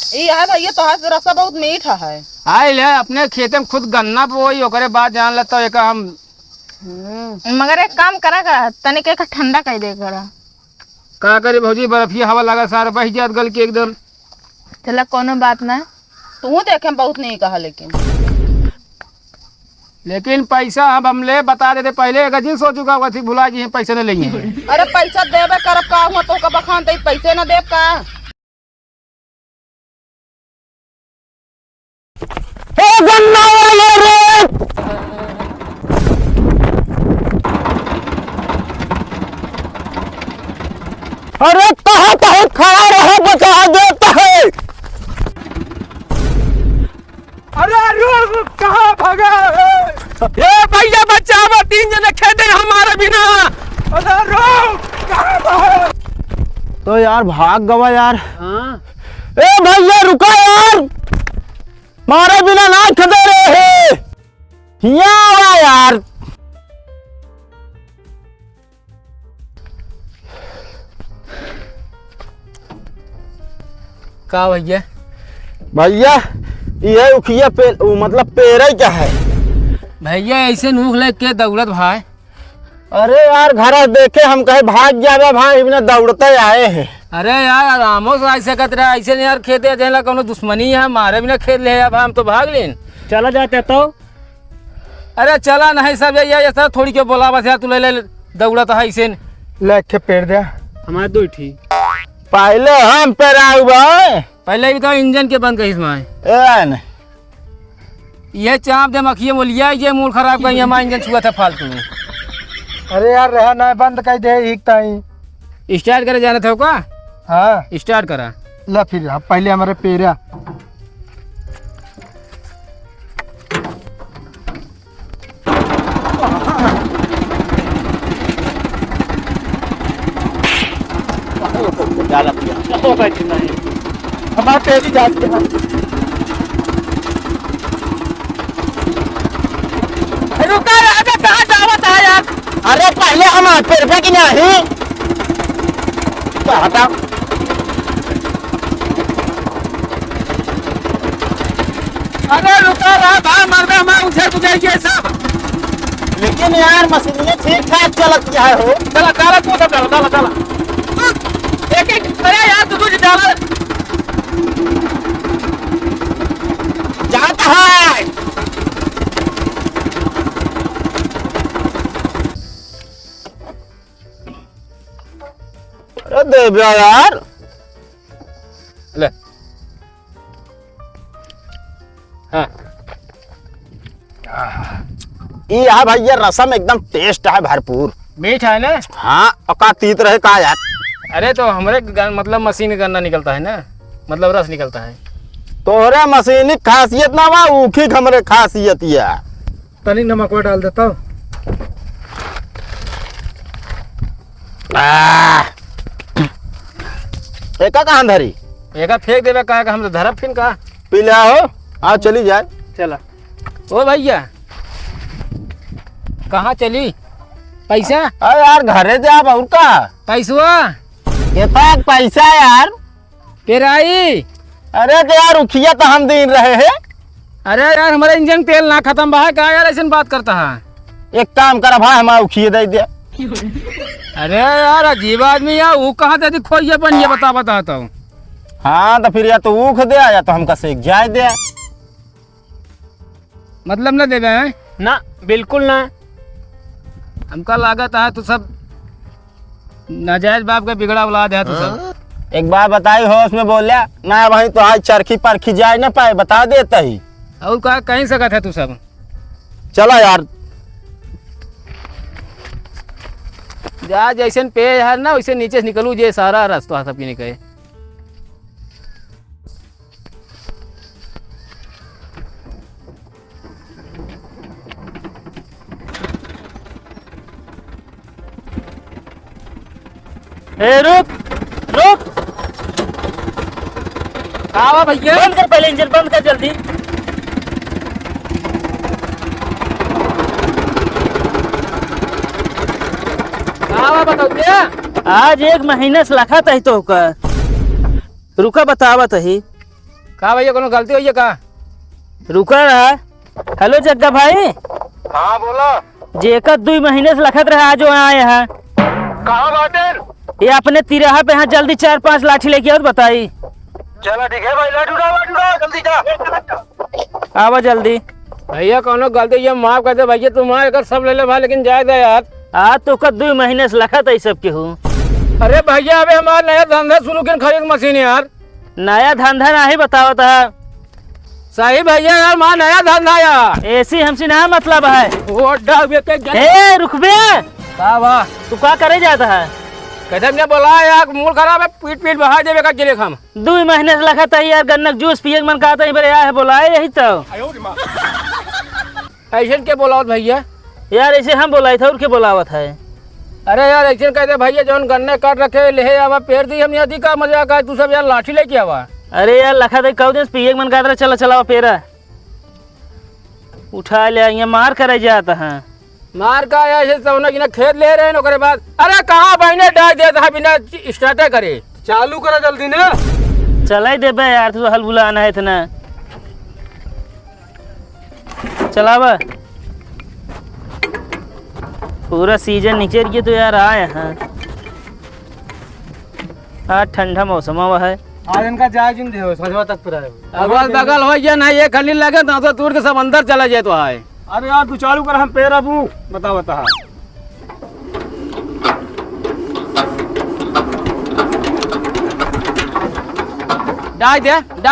ये है भैया तोहार से रसा बहुत मीठा है। आए ले अपने खेते में खुद गन्ना बोई ओकरे बाद जान लेता एक हम। मगर एक काम करा करा तनिक एक ठंडा कर दे करा। का करे भौजी बर्फी हवा लगा सारा बह जात गल के एकदम। चला कोनो बात ना। तू देखे बहुत नहीं कहा लेकिन पैसा अब हम ले बता देते पहले एक जी सोचूगा वही भुला जी पैसे नहीं लेंगे। अरे पैसा देवे करब का हुआ तो का बखान तो पैसे न देव का। गन्ना वाले रे अरे कहाँ कहाँ खड़ा रहो बचा देता है। अरे कहाँ भागा ये भैया बच्चा 3 जने खेते हमारे बिना। अरे कहाँ भागा। तो यार भाग गवा यार। हाँ ए भैया रुका यार मारे बिना ना खदे रहे यार। का भैया भैया ये उखिया पे मतलब पेड़ क्या है भैया ऐसे नूख ले के दौड़त भाई। अरे यार घर देखे हम कहे भाग जावे भाई इन्हें दौड़ते आए हैं। अरे यार आरामों से ऐसे कहते रहे ऐसे नहीं यार खेते जैला कोनो दुश्मनी है हमारे भी ना खेत ले अब हम तो भाग लें। चला जाते तो अरे चला नहीं सब ये सब थोड़ी के बोला बस यार तू ले दौड़ा तो है ऐसे लेके पेड़ दिया हमारे 2 थी। पहले हम पेराऊ भाई पहले भी तो इंजन के बंद कही इसमें ये चाप दे मखिए मोलिया ये मूड खराब कहीं हमारा इंजन छुआ था फालतू में। अरे यार रहा ना बंद कर दे एक ताई स्टार्ट करे जाना था का। हाँ स्टार्ट करा ला फिर पहले हमारे पेरा हमारे पेरी जाते हैं। रुका राजा कहाँ जावत है यार। अरे पहले हमारे पेड़ पे की नहीं हटा। अरे रुका रहा भाई मर में हमारा उछल गुजर सब। लेकिन यार मशीन ठीक ठाक चलत है हो। चला चला तू सब चला चला एक अरे यार तू तुझे डाला जाता है। अरे देव्या यार ले हाँ ये है भैया रसम एकदम टेस्ट है भरपूर मीठा है ना। हाँ अका तीत रहे का यार। अरे तो हमारे मतलब मशीन गन्ना निकलता है ना मतलब रस निकलता है। तोहरे मशीनी खासियत ना बा ऊखी हमरे खासियत या तनी नमक डाल देता हूँ। एका कहाँ धरी एक फेंक देवे कहा हम तो धरब फिर का पी लिया हो आओ चली जाए। चला ओ भैया कहाँ चली पैसा। अरे यार घरे जा और का पैसवा कितना पैसा यार फिर आई। अरे तो यार उखिया तो हम दिन रहे हैं। अरे यार हमारा इंजन तेल ना खत्म बहा का यार ऐसे बात करता है। एक काम करा भाई हमारा उखिया दे दिया। अरे यार अजीब आदमी यार वो कहाँ दे खोइए अपन ये बताता हूँ। हाँ तो फिर या तो ऊख दे या तो हमका सेक जाए दे। मतलब ना देवे हैं ना बिल्कुल ना। हमका लागत है तो सब नाजायज बाप का बिगड़ा औलाद है तो सब। एक बार बताई हो उसमें बोलिया ना भाई तो आज चरखी परखी जाए ना पाए बता देता ही। और कहा कहीं सकत है तू सब। चलो यार जा जैसे पे यार ना वैसे नीचे से निकलू जे सारा रास्ता सब निकले। ए रुक रुक आवा भैया बंद कर पहले इंजन बंद कर जल्दी। आवा बताओ भैया आज 1 महीना से लखा तही तो का रुका बतावत ही का भैया कोनो गलती हुई है का? रुका रहा। हेलो जग्गा भाई, हाँ बोला। जेकर 2 महीने से लखत रहा आज आए हैं। कहाँ बाटे? ये अपने तिराहा पे यहाँ जल्दी 4-5 लाठी लेके आओ बताई। चला ठीक है भाई, लाठी उठाओ जल्दी जा। आवा जल्दी। भैया कोनो गलती ये माफ कर दे भैया, तुम अगर सब ले ले भाई, लेकिन जाए दे यार। आज तो का 2 महीने से लखत है सब के हूँ। अरे भैया अबे हमारा नया धंधा शुरू कर खरीद मशीन यार। नया धंधा नहीं बताओ था। सही भैया यार, हमारा नया धंधा यार। ऐसी हमसे ना मतलब है। वो डाल के ए रुकबे, वाह तू का करे जाता है? कहते ने बोला यार मूड खराब है, पीट पीट बहा देवे का गिरे हम। 2 महीने से लखत है यार, गन्नक जूस पिए मन कहता है बड़े है बोला है यही तो। ऐसे के बोलावत भैया यार ऐसे हम बोलाई था और के बोलावत है। अरे यार ऐसे कहते भैया जौन गन्ने काट रखे ले आवा पेड़ दी हम यदि का मजाक है, तू सब यार लाठी लेके आवा। अरे यार लखा दे कौ दिन पिए मन कहता चला चलाओ पेरा उठा ले यहाँ मार करे जाता है। मार का ऐसे सौना की ना खेत ले रहे हैं ओकरे बाद। अरे कहाँ बहने डाल देता है बिना स्टार्ट करे। चालू करो जल्दी ना। चला ही देबे यार, तू हल बुलाना है इतना। चलावा पूरा सीजन नीचे रही तो यार आए हैं। आज ठंडा मौसम हुआ है। आज इनका जायज दे हो संजवा तक पूरा अगल बगल हो या ना ये खली लगे तो दूर के सब अंदर चला जाए तो आए। अरे यार तू चालू कर, हम पेड़ अबू बता। डाल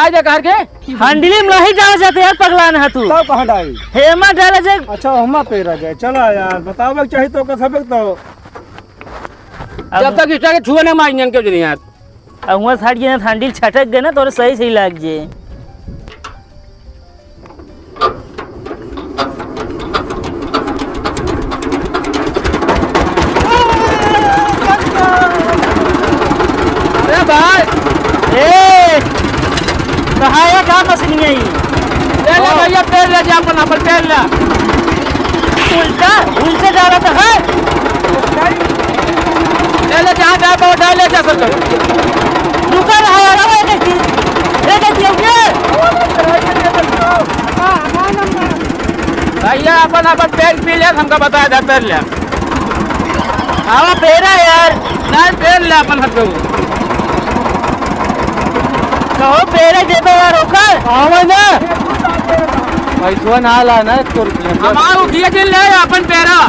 दे कर के हंडली में नहीं डाल जाते यार, पगलान है तू। तब कहाँ डाई? हेमा डाला जाए। अच्छा हम पेड़ जाए, चला यार बताओ चाहिए तो का सब तो। जब तक इसका के छुए ना माइन के जनी यार। अब वहाँ हट गया ना, हंडिल छटक गए ना तो सही लग जाए। अरे भाई ए कहाया का मछली है ले ले भैया पेड़ ले जा अपन अपन पेड़ ले। उल्टा डाला तो है। ले ले जहाँ जा वो डाल ले जा सकते। रुका रहा यार, एक भैया अपन अपन पेड़ पी ले, हमका बताया था पेड़ ले। आवा पेरा यार, नहीं पेड़ ले अपन हाथ में। कहो पेरा देबे यार ओकर। आवे ना पैसा ना ला ना तो हमारो किए दिन ले अपन पेड़ा।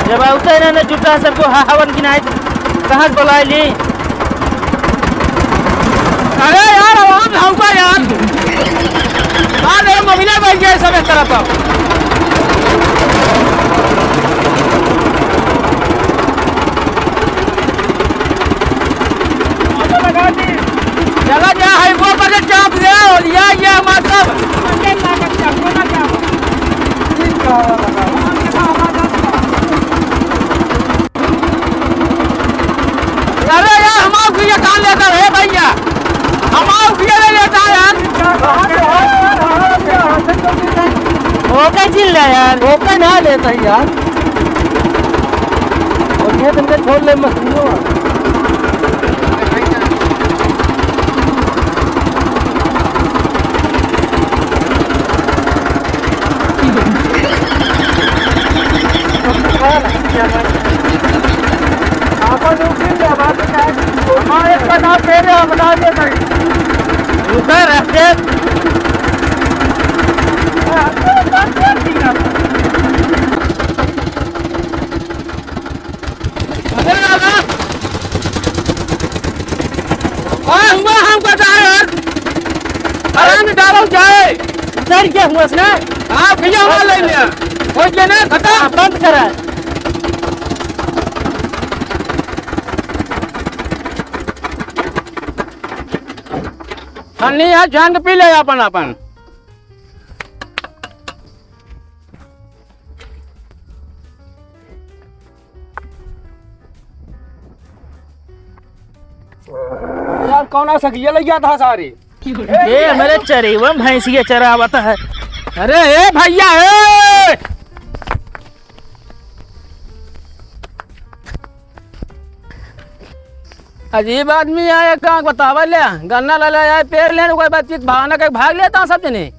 जब उतर ना जुटा सबको हवन की नाइट कहाँ से बुला ली। अरे यार आवाज हमका यार महीना बन गया सब एक तरफ। चला जा हाईवे पर चाप दे और ये मतलब अरे यार हमारे को ये कहाँ लेता है भैया, हमारे को ये ले लेता है यार। ओके चिल्ला यार, ओके ना लेता ही यार। और ये तुमने छोड़ ले मछलियों। हमारे बना तेरे बना दे रुका रहते हमको जाए आराम डालो जाए। उतर क्या हुआ ना। हाँ भैया हमारा ले लिया हो गया ना खत्म। बंद करा। ठंडी है जान पी ले अपन अपन। यार कौन आ सकिया लग गया था सारी। ये मेरे चरेवा भैंसिया चरावता है। अरे ए भैया ए अजीब आदमी आया कहाँ बतावा ले गन्ना ला आए पेड़ लेने कोई बात भागना कहीं भाग लेता हूँ सब जने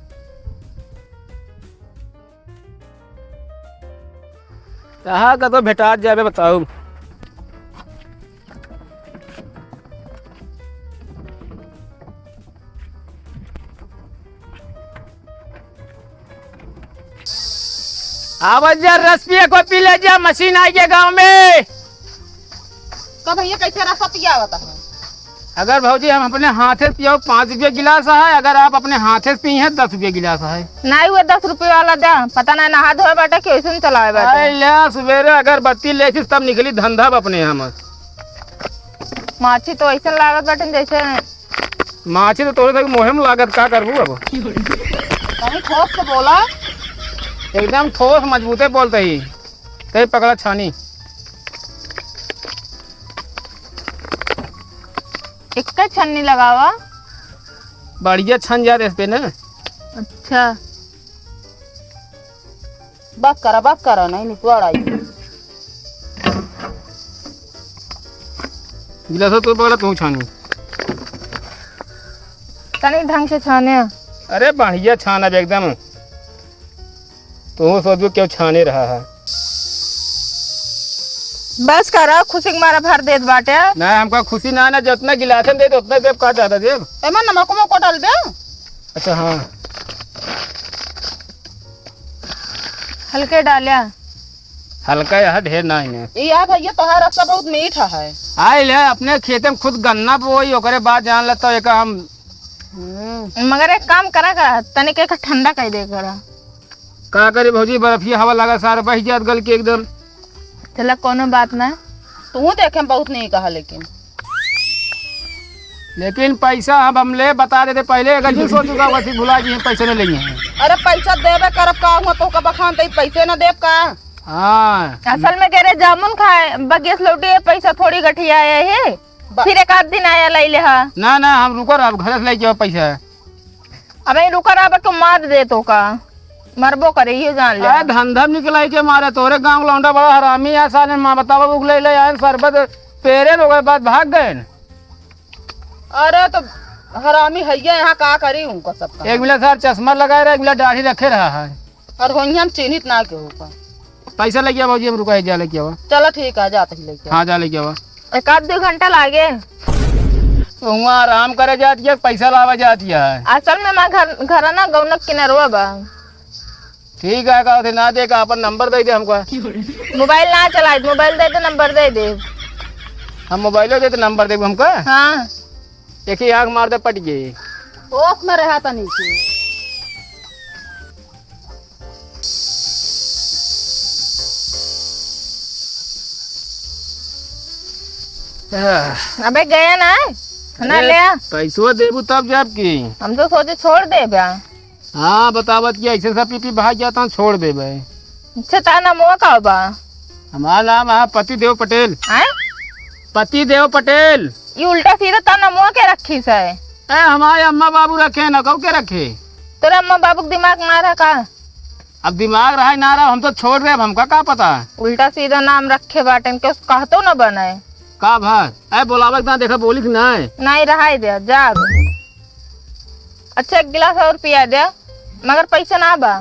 कहाँ का तो भेटा जाए बताओ। आवाज जा रस पिए को पी ले जा मशीन आई है गाँव में। का भैया कैसे रास्ता पिया होता है? अगर भाजी हम अपने हाथे से पियो 5 रुपये गिलास है, अगर आप अपने हाथे से पी हैं 10 रुपये गिलास है। नहीं वो 10 रुपये वाला दे, पता नहीं नहा धोए बाटे कैसे चलाए बाटे। सवेरे अगर बत्ती ले तब निकली धंधा अपने हम। माछी तो ऐसा लागत बाटे जैसे माछी तो तोड़े तक मुहिम लागत का करबू अब। कहीं ठोस से बोला एकदम ठोस मजबूते बोलते ही कहीं पकड़ा छानी। एक छन्नी लगावा बढ़िया छन जाते इस पे ना। अच्छा बस करा नहीं निकल आई। गिलास तो पकड़ा तू छानी। तनी ढंग से छाने। अरे बढ़िया छाना एकदम। तो सोचो क्यों छाने रहा है। बस करा खुशी के मारा भर देत बाटे। ना हमका खुशी ना ना जितना गिलास दे तो उतना देव का ज्यादा देव। एमा नमक को डाल दे। अच्छा हाँ हल्के डालिया। हल्का यहाँ ढेर ना है। ये भैया तोहार रास्ता बहुत मीठा है। आए ले अपने खेते में खुद गन्ना बोई ओकरे बाद जान लेता एक हम। मगर एक काम करा तनिक एक ठंडा कर दे करा। का करे भौजी बर्फी हवा लगा सारा बह जात गल के एकदम। चला कोनो बात ना। तू देखे बहुत नहीं कहा लेकिन पैसा हम ले बता देते पहले अगर जी सोचूंगा वैसे भुला जी पैसे नहीं लेंगे। अरे पैसा देवे करब का हुआ तो का बखान ते पैसे न देव का। हाँ असल में कह रहे जामुन खाए बगेस लौटी पैसा थोड़ी गठिया आया है। फिर एक आध दिन आया लाई ले हा। ना ना हम रुको अब घर से ले जाओ पैसा। अब रुका रहा तो मार दे तो का मरबो करे ये जान ले। धंधा निकलाई के मारे तोरे गांव लौंडा बड़ा हरामी है साले माँ बतावा बुक ले ले आए शरबत पेरे हो गए बाद भाग गए। अरे तो हरामी है यहाँ का करी उनका सबका। एक मिला सर चश्मा लगाए रहा एक मिला दाढ़ी रखे रहा है। और वही हम चिन्हित ना के होगा। पैसा लेके आओ भाजी हम रुका जा लेके आओ। चलो ठीक है जाते ही लेके। हाँ जा लेके आओ। एक आध 2 घंटा लागे। तो वहाँ आराम करे जाती है पैसा लावा जाती है। असल में मैं घर ना गौनक किनारवा बा। ठीक है का ना दे का अपन नंबर दे दे हमको। मोबाइल ना चलाए मोबाइल दे दे नंबर दे दे। हम मोबाइल दे तो नंबर दे हमको। हाँ एक ही आँख मार दे पट गई। होश में रहा था नीचे। अबे गया ना ले आ। पैसो देबू तब जब की हम तो सोचे छोड़ दे बा। हाँ बतावत कि ऐसे सब पीपी भाग जाता हूँ छोड़ दे भाई। अच्छा ताना मुआ का बा। हमारा नाम है पति देव पटेल। हैं पति देव पटेल। ये उल्टा सीधा ताना मुआ के रखी से। हमारे अम्मा बाबू रखे न कौ के रखे। तेरा अम्मा बाबू का दिमाग ना रहा का। अब दिमाग रहा ना रहा हम तो छोड़ रहे अब हमका क्या पता। उल्टा सीधा नाम रखे बाटन के कहतो न बनाए का भाई बोलावे ना देखा बोली नहीं रहा दे जा। अच्छा 1 गिलास और पिया दे मगर पैसा ना बा।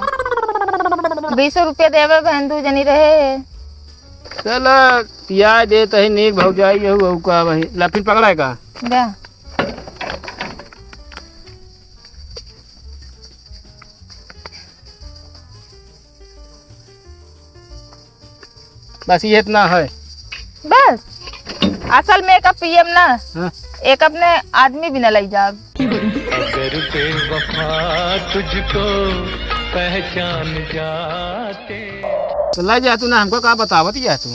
20 रुपया देवे बहन तू जनी रहे। चल पिया दे तो नीक भाव जाई का वही लफिन पकड़ा का दे। बस ये इतना है बस असल में एक पीएम ना। हाँ? एक अपने आदमी भी न लाई जा। अगर बेवफा तुझको पहचान जाते तो ला जा तू ना हमको कहा बतावत या तू।